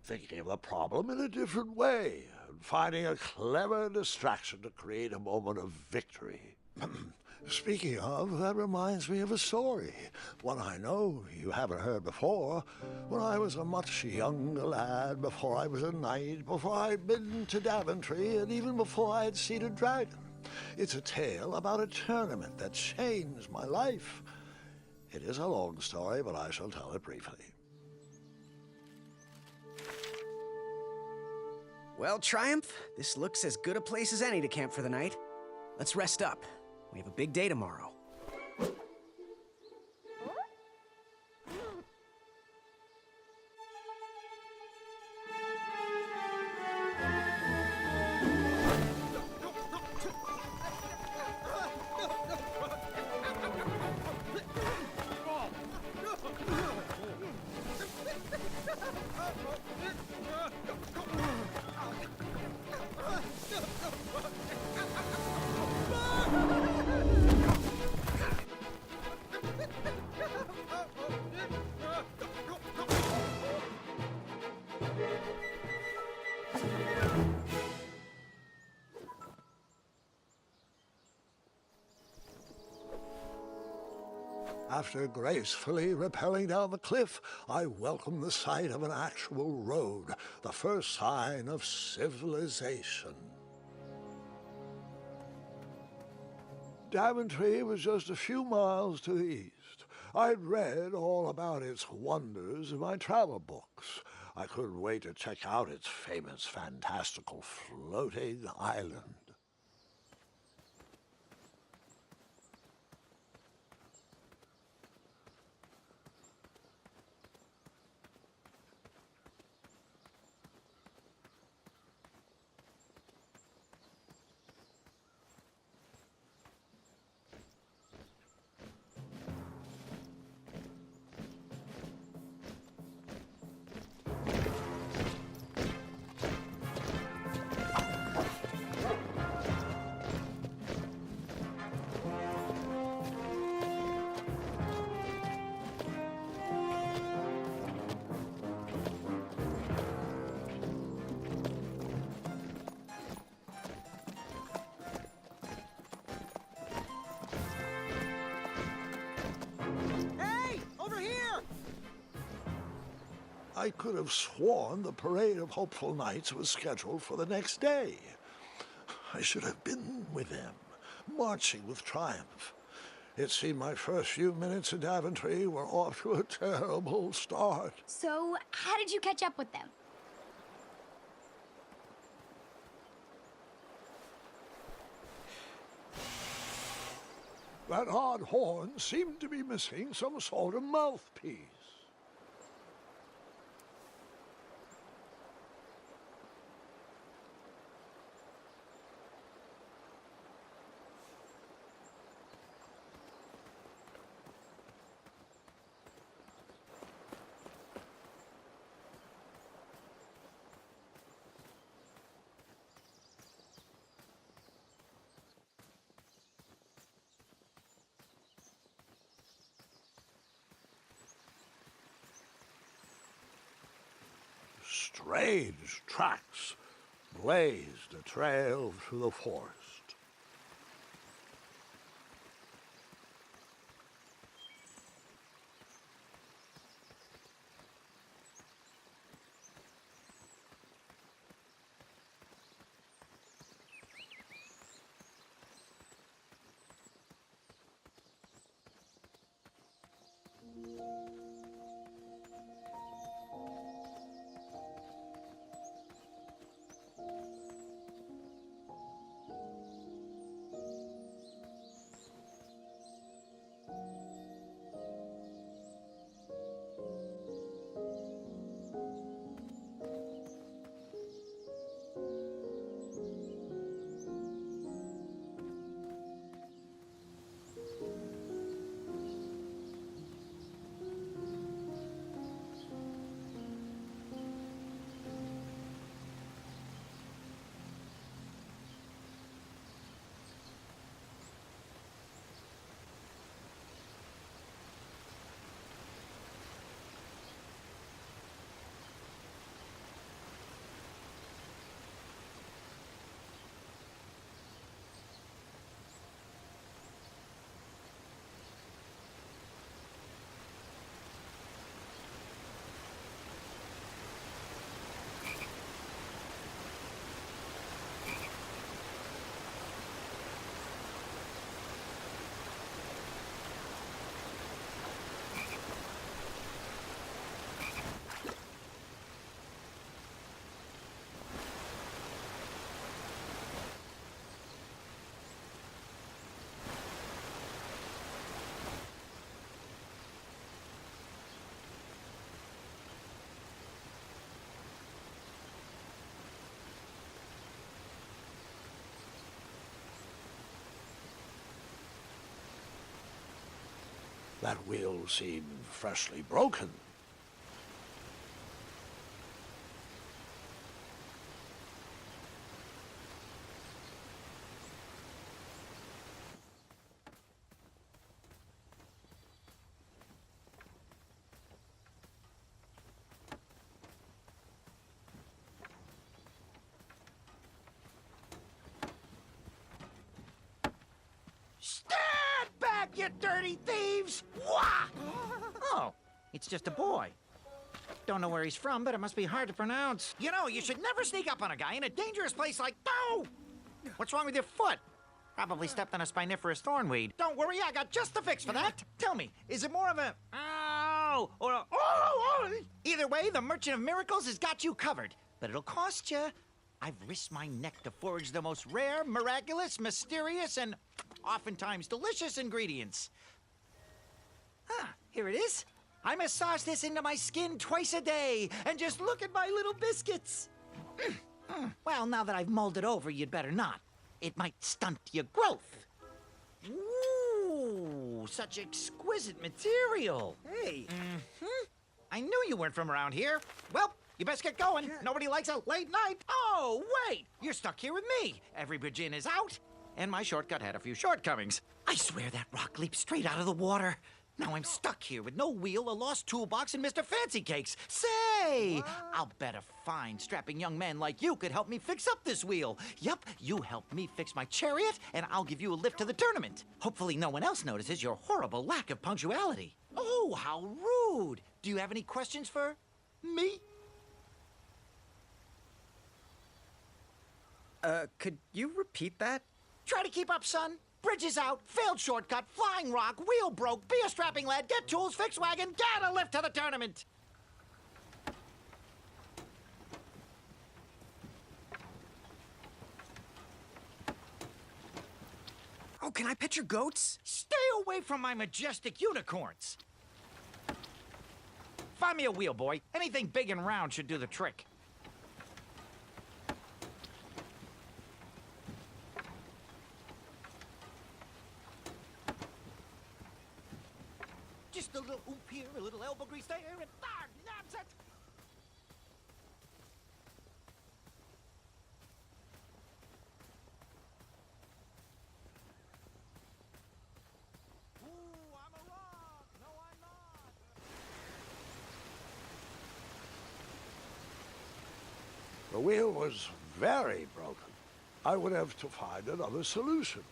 thinking of the problem in a different way, and finding a clever distraction to create a moment of victory. Speaking of, that reminds me of a story, one I know you haven't heard before. When I was a much younger lad, before I was a knight, before I'd been to Daventry, and even before I had seen a dragon. It's a tale about a tournament that changed my life. It is a long story, but I shall tell it briefly. Well, Triumph, this looks as good a place as any to camp for the night. Let's rest up. We have a big day tomorrow. After gracefully rappelling down the cliff, I welcomed the sight of an actual road, the first sign of civilization. Daventry was just a few miles to the east. I'd read all about its wonders in my travel books. I couldn't wait to check out its famous, fantastical floating island. I could have sworn the parade of hopeful knights was scheduled for the next day. I should have been with them, marching with triumph. It seemed my first few minutes in Daventry were off to a terrible start. So, how did you catch up with them? That odd horn seemed to be missing some sort of mouthpiece. Strange tracks blazed a trail through the forest. That wheel seemed freshly broken. Stand back, you dirty thieves! Wah! Oh, it's just a boy. Don't know where he's from, but it must be hard to pronounce. You know, you should never sneak up on a guy in a dangerous place like... No! What's wrong with your foot? Probably stepped on a spiniferous thornweed. Don't worry, I got just the fix for that. Tell me, is it more of a ow or a oh? Either way, the Merchant of Miracles has got you covered, but it'll cost you. I've risked my neck to forage the most rare, miraculous, mysterious, and oftentimes delicious ingredients. Here it is. I massage this into my skin twice a day, and just look at my little biscuits. Well, now that I've mulled it over, you'd better not. It might stunt your growth. Ooh, such exquisite material. Hey, I knew you weren't from around here. Well, you best get going. Nobody likes a late night. Oh, wait, you're stuck here with me. Every bridge in is out, and my shortcut had a few shortcomings. I swear that rock leaped straight out of the water. Now I'm stuck here with no wheel, a lost toolbox, and Mr. Fancy Cakes. Say, I'll bet a fine, strapping young man like you could help me fix up this wheel. Yup, you help me fix my chariot, and I'll give you a lift to the tournament. Hopefully no one else notices your horrible lack of punctuality. Oh, how rude. Do you have any questions for me? could you repeat that? Try to keep up, son. Bridges out, failed shortcut, flying rock, wheel broke, be a strapping lad, get tools, fix wagon, get a lift to the tournament. Oh, can I pet your goats? Stay away from my majestic unicorns. Find me a wheel, boy. Anything big and round should do the trick. Just a little oop here, a little elbow grease there, and that's it. Ooh, I'm a rock. No, I'm not. The wheel was very broken. I would have to find another solution.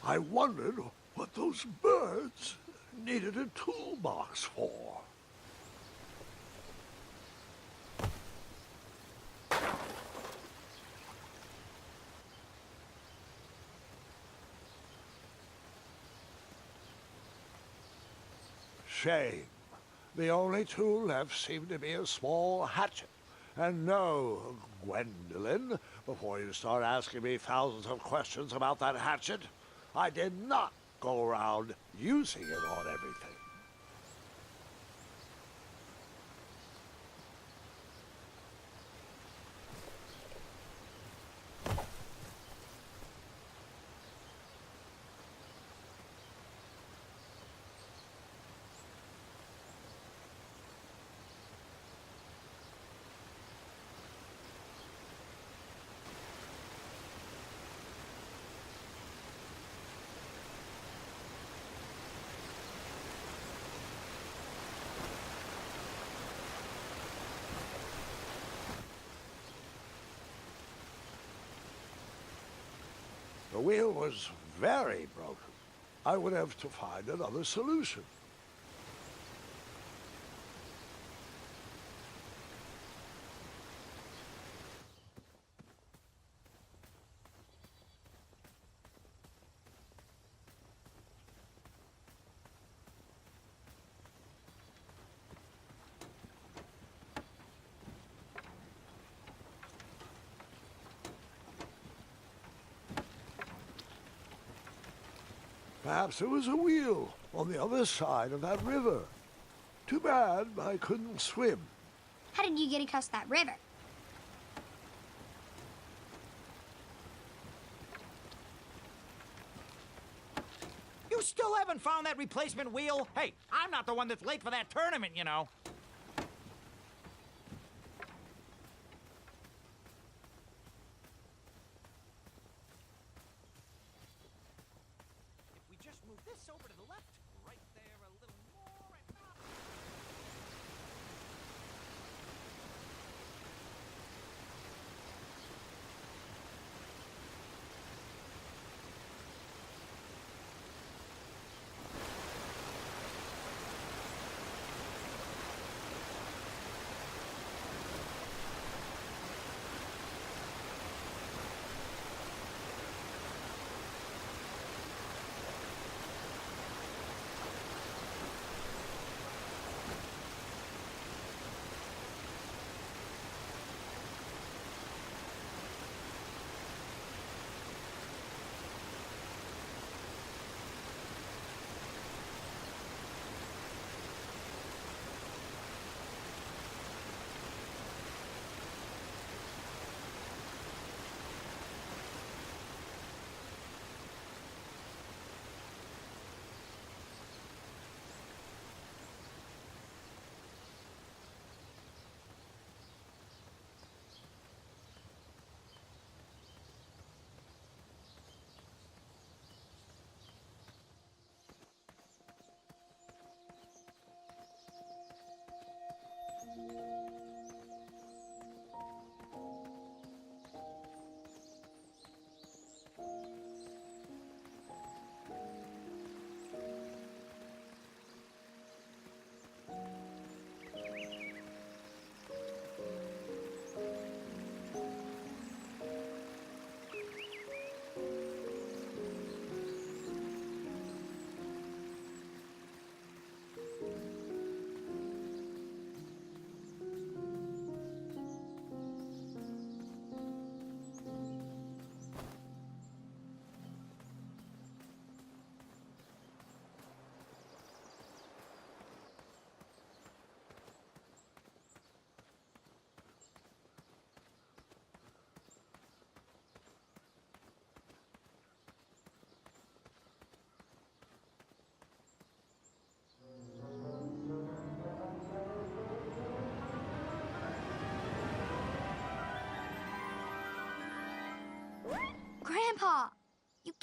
I wondered what those birds needed a toolbox for. Shame. The only tool left seemed to be a small hatchet. And no, Gwendolyn, before you start asking me thousands of questions about that hatchet, I did not go around using it on everything. The wheel was very broken. I would have to find another solution. Perhaps there was a wheel on the other side of that river. Too bad I couldn't swim. How did you get across that river? You still haven't found that replacement wheel? Hey, I'm not the one that's late for that tournament, you know. If we just move this over to the left, right there a little more and now... Grandpa, you